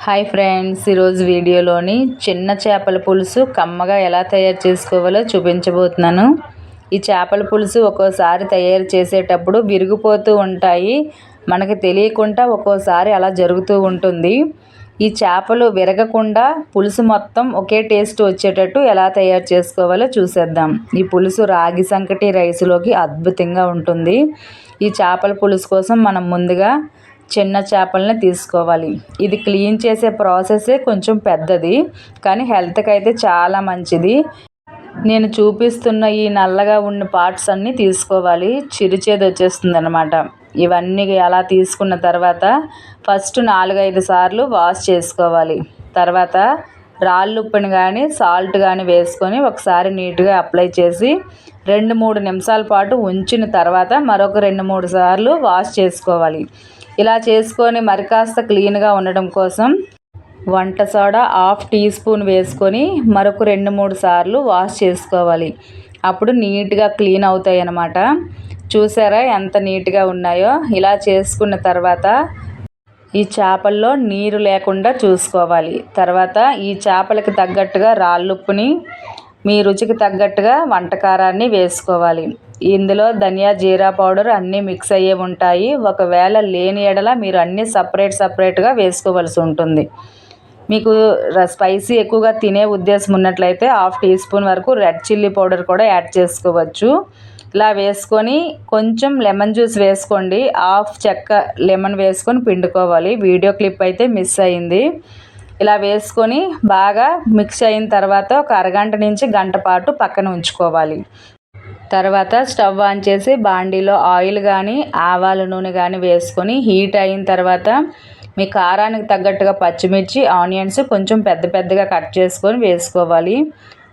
Hi friends, ఈరోజు వీడియోలోని చిన్న చేపల పులుసు కమ్మగా ఎలా తయారు చేసుకోవాలో చూపించబోతున్నాను. ఈ చేపల పులుసు ఒక్కోసారి తయారు చేసేటప్పుడు విరిగిపోతూ ఉంటాయి. మనకు తెలియకుండా ఒక్కోసారి అలా జరుగుతూ ఉంటుంది. ఈ చేపలు విరగకుండా పులుసు మొత్తం ఒకే టేస్ట్ వచ్చేటట్టు ఎలా తయారు చేసుకోవాలో చూసేద్దాం. ఈ పులుసు రాగి సంకటి రైస్లోకి అద్భుతంగా ఉంటుంది. ఈ చేపల పులుసు కోసం మనం ముందుగా చిన్న చేపలని తీసుకోవాలి. ఇది క్లీన్ చేసే ప్రాసెసే కొంచెం పెద్దది, కానీ హెల్త్కి అయితే చాలా మంచిది. నేను చూపిస్తున్న ఈ నల్లగా ఉన్న పార్ట్స్ అన్నీ తీసుకోవాలి, చిరుచేది వచ్చేస్తుంది అనమాట. ఇవన్నీ అలా తీసుకున్న తర్వాత ఫస్ట్ 4-5 సార్లు వాష్ చేసుకోవాలి. తర్వాత రాళ్ళుప్పుని కానీ సాల్ట్ కానీ వేసుకొని ఒకసారి నీట్గా అప్లై చేసి 2-3 నిమిషాల పాటు ఉంచిన తర్వాత మరొక 2-3 సార్లు వాష్ చేసుకోవాలి. ఇలా చేసుకొని మరి కాస్త క్లీన్గా ఉండడం కోసం వంట సోడా 1/2 టీ స్పూన్ వేసుకొని మరొక 2-3 సార్లు వాష్ చేసుకోవాలి. అప్పుడు నీట్గా క్లీన్ అవుతాయి అన్నమాట. చూసారా ఎంత నీట్గా ఉన్నాయో? ఇలా చేసుకున్న తర్వాత ఈ చేపల్లో నీరు లేకుండా చూసుకోవాలి. తర్వాత ఈ చేపలకి తగ్గట్టుగా రాళ్ళుప్పుని, మీ రుచికి తగ్గట్టుగా వంటకారాన్ని వేసుకోవాలి. ఇందులో ధనియా జీరా పౌడర్ అన్నీ మిక్స్ అయ్యే ఉంటాయి. ఒకవేళ లేని ఎడల మీరు అన్నీ సపరేట్గా వేసుకోవాల్సి ఉంటుంది. మీకు స్పైసీ ఎక్కువగా తినే ఉద్దేశం ఉన్నట్లయితే 1/2 టీ స్పూన్ వరకు రెడ్ చిల్లీ పౌడర్ కూడా యాడ్ చేసుకోవచ్చు. ఇలా వేసుకొని కొంచెం లెమన్ జ్యూస్ వేసుకోండి. 1/2 చెక్క లెమన్ వేసుకొని పిండుకోవాలి. వీడియో క్లిప్ అయితే మిస్ అయింది. ఇలా వేసుకొని బాగా మిక్స్ అయిన తర్వాత ఒక అరగంట నుంచి గంట పాటు పక్కన ఉంచుకోవాలి. తర్వాత స్టవ్ ఆన్ చేసి బాండీలో ఆయిల్ కానీ ఆవాల నూనె కానీ వేసుకొని హీట్ అయిన తర్వాత మీ కారానికి తగ్గట్టుగా పచ్చిమిర్చి, ఆనియన్స్ కొంచెం పెద్దగా కట్ చేసుకొని వేసుకోవాలి.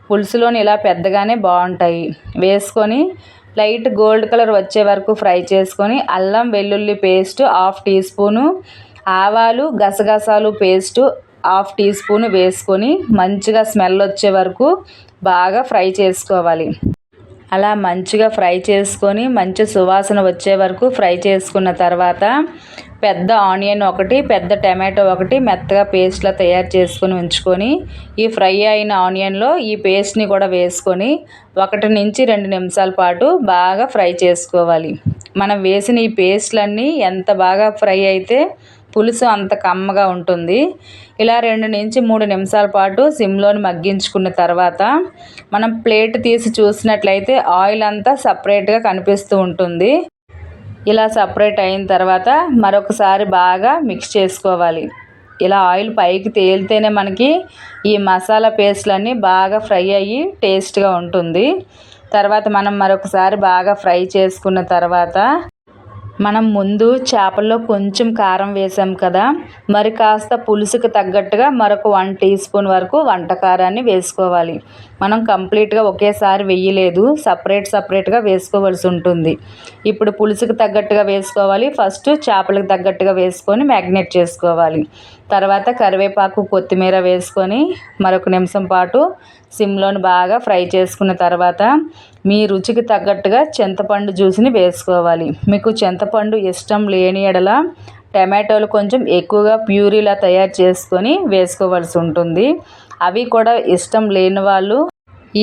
పులుసులోని ఇలా పెద్దగానే బాగుంటాయి. వేసుకొని లైట్ గోల్డ్ కలర్ వచ్చే వరకు ఫ్రై చేసుకొని అల్లం వెల్లుల్లి పేస్ట్ 1/2 టీ స్పూను, ఆవాలు గసగసాలు పేస్టు 1/2 టీ స్పూన్ వేసుకొని మంచిగా స్మెల్ వచ్చే వరకు బాగా ఫ్రై చేసుకోవాలి. అలా మంచిగా ఫ్రై చేసుకొని మంచి సువాసన వచ్చే వరకు ఫ్రై చేసుకున్న తర్వాత పెద్ద ఆనియన్ ఒకటి, పెద్ద టమాటో ఒకటి మెత్తగా పేస్ట్లా తయారు చేసుకొని ఉంచుకొని ఈ ఫ్రై అయిన ఆనియన్లో ఈ పేస్ట్ని కూడా వేసుకొని 1 నుంచి 2 నిమిషాల పాటు బాగా ఫ్రై చేసుకోవాలి. మనం వేసిన ఈ పేస్ట్లన్నీ ఎంత బాగా ఫ్రై అయితే పులుసు అంత కమ్మగా ఉంటుంది. ఇలా 2 నుంచి 3 నిమిషాల పాటు సిమ్లోని మగ్గించుకున్న తర్వాత మనం ప్లేట్ తీసి చూసినట్లయితే ఆయిల్ అంతా సపరేట్గా కనిపిస్తూ ఉంటుంది. ఇలా సపరేట్ అయిన తర్వాత మరొకసారి బాగా మిక్స్ చేసుకోవాలి. ఇలా ఆయిల్ పైకి తేలితేనే మనకి ఈ మసాలా పేస్ట్లన్నీ బాగా ఫ్రై అయ్యి టేస్ట్గా ఉంటుంది. తర్వాత మనం మరొకసారి బాగా ఫ్రై చేసుకున్న తర్వాత మనం ముందు చేపల్లో కొంచెం కారం వేసాం కదా, మరి కాస్త పులుసుకు తగ్గట్టుగా మరొక 1 టీ స్పూన్ వరకు వంట కారాన్ని వేసుకోవాలి. మనం కంప్లీట్గా ఒకేసారి వేయలేదు, సపరేట్గా వేసుకోవాల్సి ఉంటుంది. ఇప్పుడు పులుసుకు తగ్గట్టుగా వేసుకోవాలి. ఫస్ట్ చేపలకు తగ్గట్టుగా వేసుకొని మ్యాగ్నేట్ చేసుకోవాలి. తర్వాత కరివేపాకు, కొత్తిమీర వేసుకొని మరొక నిమిషం పాటు సిమ్లోని బాగా ఫ్రై చేసుకున్న తర్వాత మీ రుచికి తగ్గట్టుగా చింతపండు జ్యూస్ని వేసుకోవాలి. మీకు చింతపండు ఇష్టం లేని ఎడల టమాటోలు కొంచెం ఎక్కువగా ప్యూరీలా తయారు చేసుకొని వేసుకోవాల్సి ఉంటుంది. అవి కూడా ఇష్టం లేని వాళ్ళు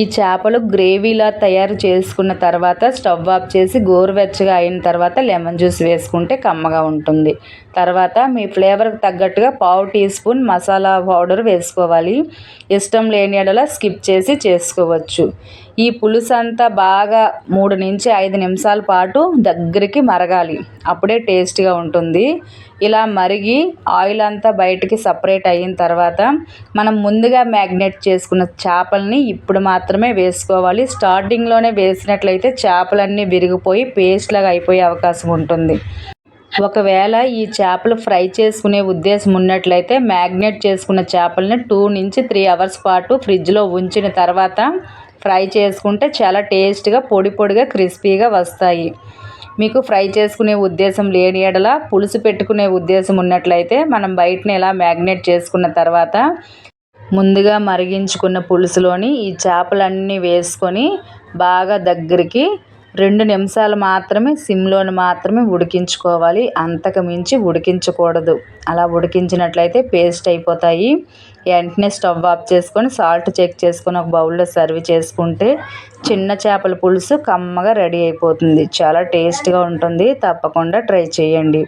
ఈ చేపలు గ్రేవీలా తయారు చేసుకున్న తర్వాత స్టవ్ ఆఫ్ చేసి గోరువెచ్చగా అయిన తర్వాత లెమన్ జ్యూస్ వేసుకుంటే కమ్మగా ఉంటుంది. తర్వాత మీ ఫ్లేవర్కి తగ్గట్టుగా 1/2 టీ స్పూన్ మసాలా పౌడర్ వేసుకోవాలి. ఇష్టం లేని ఎడల స్కిప్ చేసి చేసుకోవచ్చు. ఈ పులుసు అంతా బాగా 3 నుంచి 5 నిమిషాల పాటు దగ్గరికి మరగాలి. అప్పుడే టేస్ట్గా ఉంటుంది. ఇలా మరిగి ఆయిల్ అంతా బయటికి సపరేట్ అయిన తర్వాత మనం ముందుగా మ్యాగ్నేట్ చేసుకున్న చేపల్ని ఇప్పుడు మాత్రమే వేసుకోవాలి. స్టార్టింగ్లోనే వేసినట్లయితే చేపలన్నీ విరిగిపోయి పేస్ట్ లాగా అయిపోయే అవకాశం ఉంటుంది. ఒకవేళ ఈ చేపలు ఫ్రై చేసుకునే ఉద్దేశం ఉన్నట్లయితే మ్యాగ్నేట్ చేసుకున్న చేపలని 2 నుంచి 3 అవర్స్ పాటు ఫ్రిడ్జ్లో ఉంచిన తర్వాత ఫ్రై చేసుకుంటే చాలా టేస్ట్గా పొడిగా క్రిస్పీగా వస్తాయి. మీకు ఫ్రై చేసుకునే ఉద్దేశం లేని ఎడల పులుసు పెట్టుకునే ఉద్దేశం ఉన్నట్లయితే మనం బయటనే ఇలా మ్యాగ్నేట్ చేసుకున్న తర్వాత ముందుగా మరిగించుకున్న పులుసులోని ఈ చేపలన్నీ వేసుకొని బాగా దగ్గరికి 2 నిమిషాలు మాత్రమే సిమ్లోని మాత్రమే ఉడికించుకోవాలి, అంతకు మించి ఉడికించకూడదు. అలా ఉడికించినట్లయితే పేస్ట్ అయిపోతాయి. వెంటనే స్టవ్ ఆఫ్ చేసుకొని సాల్ట్ చెక్ చేసుకొని ఒక బౌల్లో సర్వ్ చేసుకుంటే చిన్న చేపల పులుసు కమ్మగా రెడీ అయిపోతుంది. చాలా టేస్ట్గా ఉంటుంది. తప్పకుండా ట్రై చేయండి.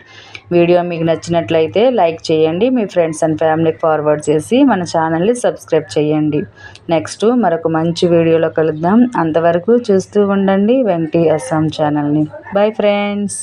వీడియో మీకు నచ్చినట్లయితే లైక్ చేయండి, మీ ఫ్రెండ్స్ అండ్ ఫ్యామిలీకి ఫార్వర్డ్ చేసి మన ఛానల్ని సబ్స్క్రైబ్ చేయండి. నెక్స్ట్ మరొక మంచి వీడియోలో కలుద్దాం. అంతవరకు చూస్తూ ఉండండి వెంకటీ అస్సాం ఛానల్ని. Bye friends.